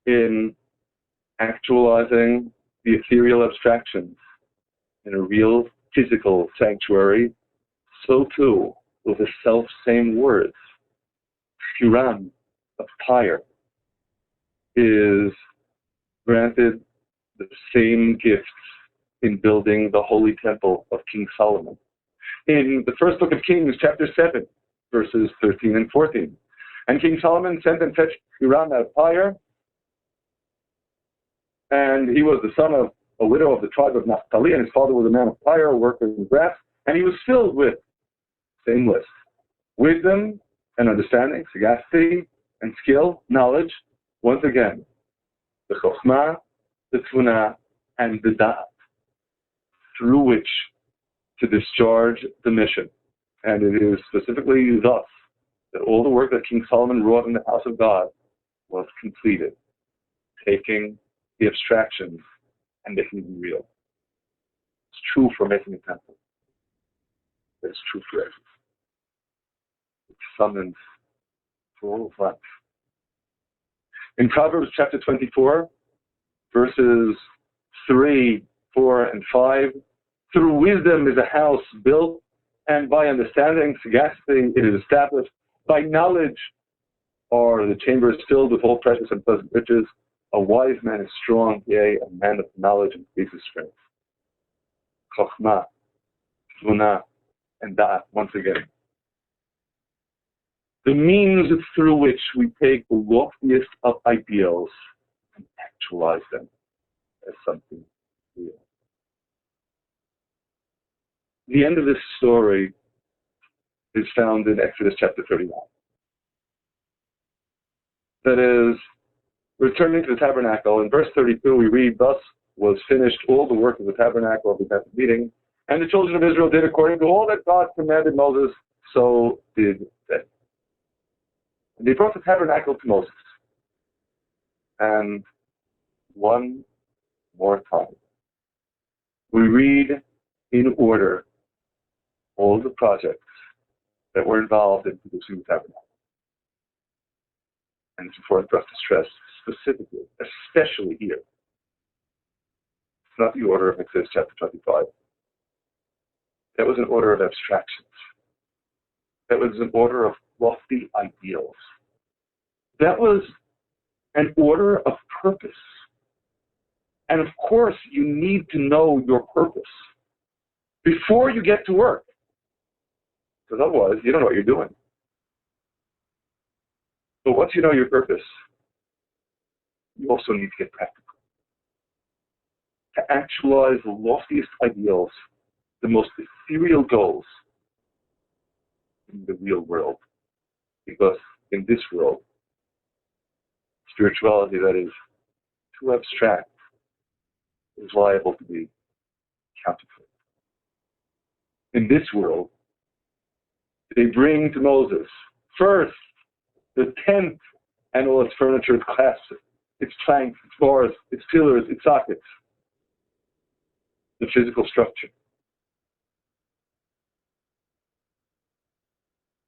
in actualizing the ethereal abstractions in a real physical sanctuary, so too with the self-same words, Hiram of Tyre is granted the same gifts in building the holy temple of King Solomon. In the first book of Kings, chapter 7, verses 13 and 14. And King Solomon sent and fetched Hiram out of Tyre, and he was the son of a widow of the tribe of Naphtali, and his father was a man of Tyre, a worker in brass, and he was filled with, same list, wisdom and understanding, sagacity and skill, knowledge, once again, the chokhmah, the tuna, and the da'at, through which to discharge the mission. And it is specifically thus that all the work that King Solomon wrought in the house of God was completed, taking the abstractions and making them real. It's true for making a temple. It's true for everything. It's summons for all of life. In Proverbs chapter 24, verses 3, 4, and 5, through wisdom is a house built, and by understanding, sagacity, it is established. By knowledge are the chambers filled with all precious and pleasant riches. A wise man is strong, yea, a man of knowledge increases strength. Chokhmah, tuna, and da'at, once again. The means through which we take the loftiest of ideals and actualize them as something real. The end of this story is found in Exodus chapter 39. That is, returning to the tabernacle, in verse 32 we read, thus was finished all the work of the tabernacle of the tent of meeting, and the children of Israel did according to all that God commanded Moses, so did they. And they brought the tabernacle to Moses. And one more time, we read in order all the projects that were involved in producing the tabernacle. And it's important for us to stress specifically, especially here. It's not the order of Exodus chapter 25. That was an order of abstractions. That was an order of lofty ideals. That was an order of purpose. And of course, you need to know your purpose before you get to work. Because otherwise, you don't know what you're doing. But once you know your purpose, you also need to get practical. To actualize the loftiest ideals, the most ethereal goals in the real world. Because in this world, spirituality that is too abstract is liable to be counterfeit. In this world, they bring to Moses first the tent and all its furniture, its clasps, its planks, its bars, its pillars, its sockets, the physical structure.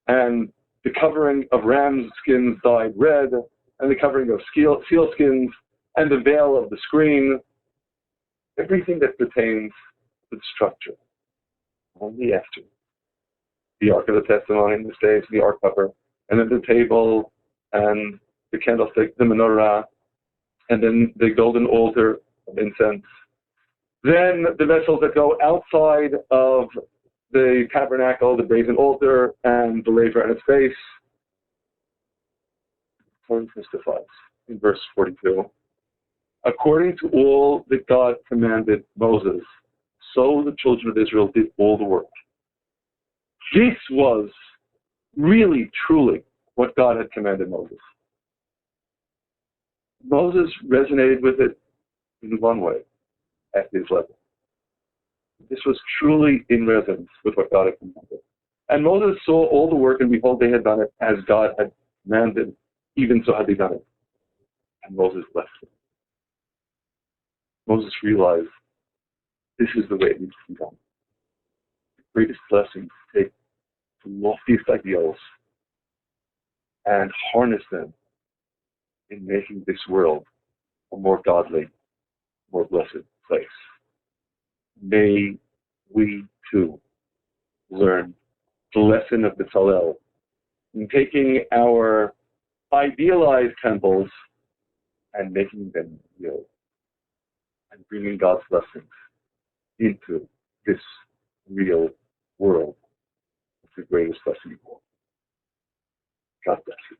And the covering of ram's skins dyed red, and the covering of seal skins, and the veil of the screen, everything that pertains to the structure. Only after the Ark of the Testimony, the stage, the Ark cover, and then the table, and the candlestick, the menorah, and then the golden altar of incense. Then the vessels that go outside of the tabernacle, the brazen altar, and the laver and its base. According testifies in verse 42. According to all that God commanded Moses, so the children of Israel did all the work. This was really, truly what God had commanded Moses. Moses resonated with it in one way, at his level. This was truly in resonance with what God had commanded. And Moses saw all the work, and behold, they had done it as God had commanded. Even so had they done it. And Moses blessed them. Moses realized this is the way it needs to be done. The greatest blessing to take the loftiest ideals and harness them in making this world a more godly, more blessed place. May we too learn the lesson of Bezalel in taking our idealized temples and making them real and bringing God's blessings into this real world. It's the greatest blessing of all. God bless you.